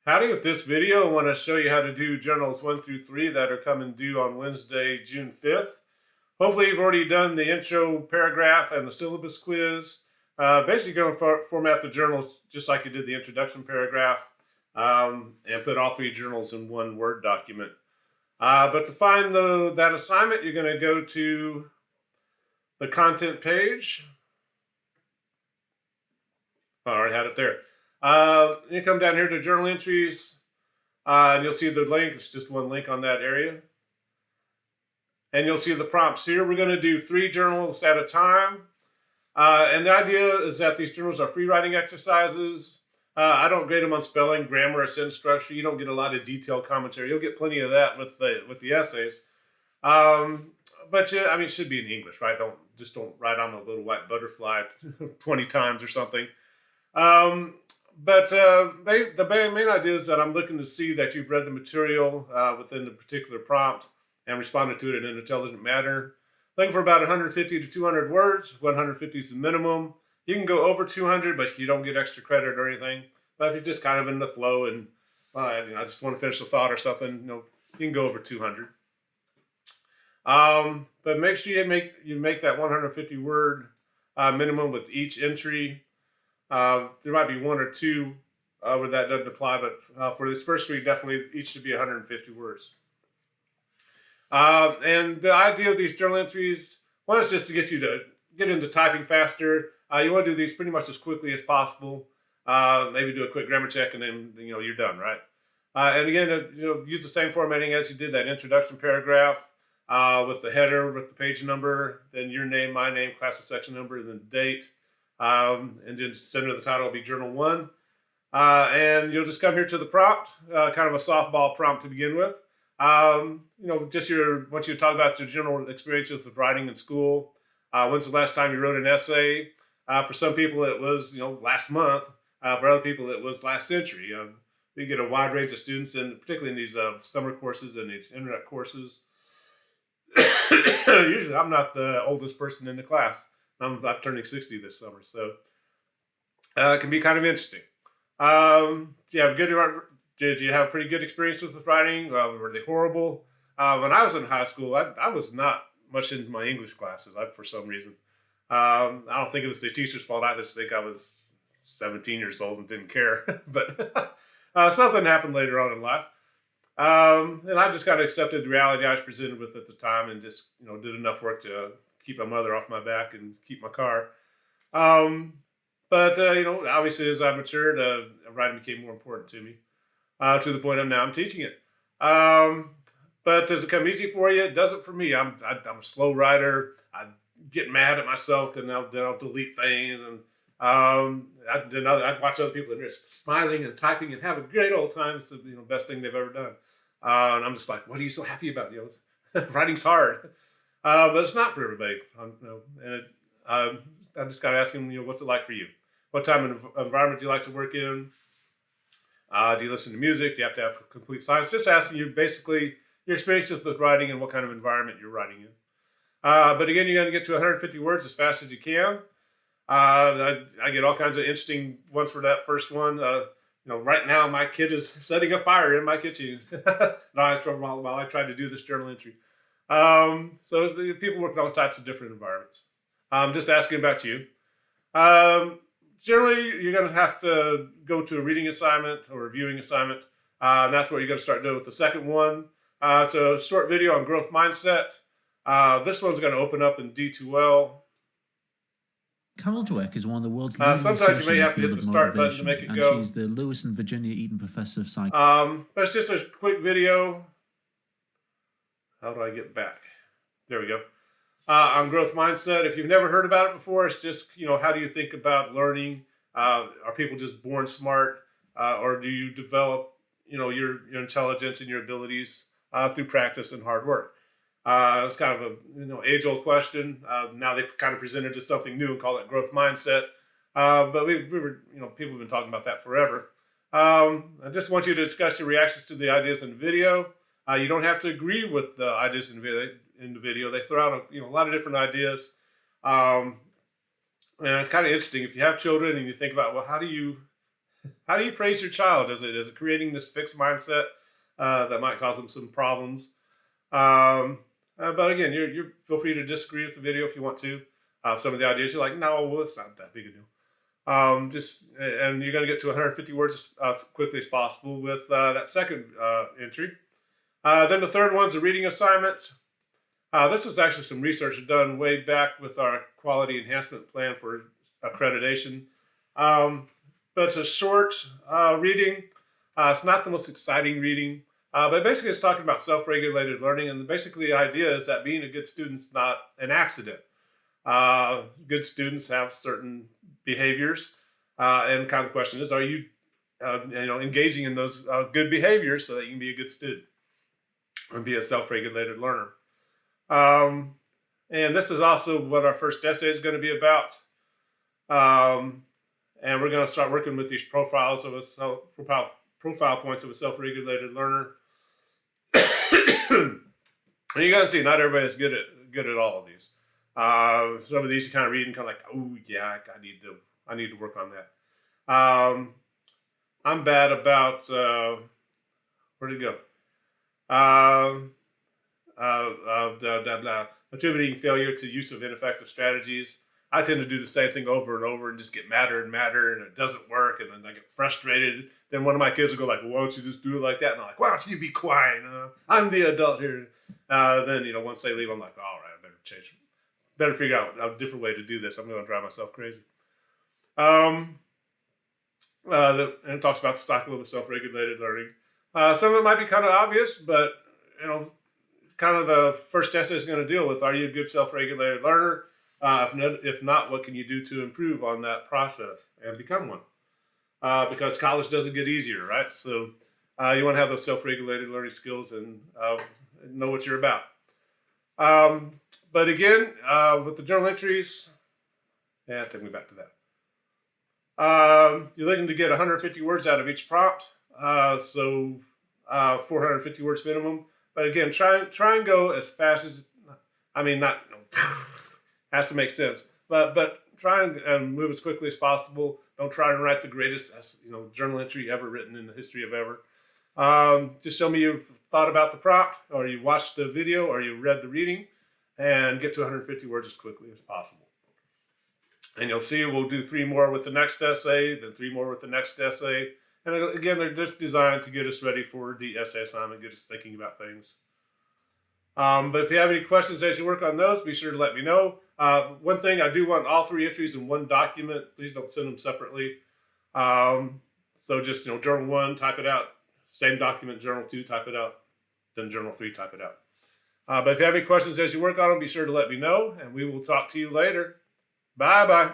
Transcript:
Howdy, with this video, I want to show you how to do journals 1 through 3 that are coming due on Wednesday, June 5th. Hopefully you've already done the intro paragraph and the syllabus quiz. Basically going to format the journals just like you did the introduction paragraph, and put all three journals in one Word document. But to find that assignment, you're going to go to the content page. I already had it there. You come down here to journal entries, and you'll see the link. It's just one link on that area. And you'll see the prompts here. We're going to do 3 journals at a time. And the idea is that these journals are free writing exercises. I don't grade them on spelling, grammar, or sentence structure. You don't get a lot of detailed commentary. You'll get plenty of that with the essays. But yeah, it should be in English, right? Don't write on a little white butterfly 20 times or something. But the main idea is that I'm looking to see that you've read the material within the particular prompt and responded to it in an intelligent manner. Looking for about 150 to 200 words. 150 is the minimum. You can go over 200, but you don't get extra credit or anything. But if you're just kind of in the flow and I just want to finish the thought or something, you can go over 200. But make sure you make that 150 word minimum with each entry. There might be one or two where that doesn't apply, but for this first week, definitely each should be 150 words. And the idea of these journal entries, one is just to get you to get into typing faster. You want to do these pretty much as quickly as possible. Maybe do a quick grammar check, and then you're done, right? And again, use the same formatting as you did that introduction paragraph, with the header, with the page number, then your name, my name, class and section number, and then date. And then center of the title will be Journal 1. And you'll just come here to the prompt, kind of a softball prompt to begin with. Once you talk about your general experiences with writing in school. When's the last time you wrote an essay? For some people, it was last month. For other people, it was last century. We get a wide range of students, and particularly in these summer courses and these internet courses. Usually, I'm not the oldest person in the class. I'm turning 60 this summer, so it can be kind of interesting. Did you have pretty good experiences with writing? Were they horrible? When I was in high school, I was not much into my English classes for some reason. I don't think it was the teacher's fault. I just think I was 17 years old and didn't care. But something happened later on in life. And I just kind of accepted the reality I was presented with at the time and just, did enough work to keep my mother off my back and keep my car. But obviously as I matured, writing became more important to me, to the point I'm teaching it. But does it come easy for you? It doesn't for me. I'm a slow writer. I get mad at myself and then I'll delete things. And I watch other people and they're smiling and typing and have a great old time. It's the best thing they've ever done. And I'm just like, what are you so happy about? Writing's hard. But it's not for everybody. I'm just kind of asking, what's it like for you? What type of environment do you like to work in? Do you listen to music? Do you have to have complete silence? Just asking you basically your experiences with writing and what kind of environment you're writing in. But again, you're going to get to 150 words as fast as you can. I get all kinds of interesting ones for that first one. Right now my kid is setting a fire in my kitchen while I try to do this journal entry. So people work in all types of different environments. I'm just asking about you. Generally, you're going to have to go to a reading assignment or reviewing assignment. And that's what you're going to start doing with the second one. It's a short video on growth mindset. This one's going to open up in D2L. Carol Dweck is one of the world's leading sometimes you may have to hit field the of start button to motivation, make it and go. she's the Lewis and Virginia Eaton Professor of Psychology. But it's just a quick video. How do I get back? There we go. On growth mindset. If you've never heard about it before, it's just, how do you think about learning? Are people just born smart? Or do you develop, your intelligence and your abilities through practice and hard work? It's kind of a age-old question. Now they've kind of presented to something new and call it growth mindset. But we were, people have been talking about that forever. I just want you to discuss your reactions to the ideas in the video. You don't have to agree with the ideas in the video. They throw out a lot of different ideas. And it's kind of interesting if you have children and you think about, well, how do you How do you praise your child? Is it creating this fixed mindset that might cause them some problems? But again, you feel free to disagree with the video if you want to. Some of the ideas you're like, no, well, it's not that big a deal. And you're going to get to 150 words as quickly as possible with that second entry. Then the third one's a reading assignment. This was actually some research done way back with our quality enhancement plan for accreditation. But it's a short reading. It's not the most exciting reading, but basically it's talking about self-regulated learning. And basically the idea is that being a good student is not an accident. Good students have certain behaviors, and kind of the question is, are you, engaging in those good behaviors so that you can be a good student and be a self-regulated learner? And this is also what our first essay is going to be about. And we're going to start working with these profiles of profile points of a self-regulated learner. And you're going to see not everybody is good at all of these. Some of these you kind of read and kind of like, oh yeah, I need to work on that. I'm bad about where'd it go? Attributing failure to use of ineffective strategies. I tend to do the same thing over and over and just get madder and madder, and it doesn't work, and then I get frustrated. Then one of my kids will go like, well, "Why don't you just do it like that?" And I'm like, "Why don't you be quiet? I'm the adult here." Then once they leave, I'm like, "All right, I better figure out a different way to do this. I'm going to drive myself crazy." And it talks about the cycle of self-regulated learning. Some of it might be kind of obvious, but kind of the first essay is going to deal with: are you a good self-regulated learner? If not, what can you do to improve on that process and become one? Because college doesn't get easier, right? So you want to have those self-regulated learning skills and know what you're about. But again, with the journal entries, take me back to that. You're looking to get 150 words out of each prompt, so 450 words minimum. But again, try and go as fast as, not has to make sense, but try and move as quickly as possible. Don't try and write the greatest journal entry ever written in the history of ever. Just show me you've thought about the prompt, or you watched the video, or you read the reading, and get to 150 words as quickly as possible. And you'll see we'll do 3 more with the next essay, then 3 more with the next essay. And again, they're just designed to get us ready for the essay assignment, get us thinking about things. But if you have any questions as you work on those, be sure to let me know. One thing, I do want all 3 entries in one document. Please don't send them separately. So just, journal 1, type it out. Same document, journal 2, type it out. Then journal 3, type it out. But if you have any questions as you work on them, be sure to let me know, and we will talk to you later. Bye-bye.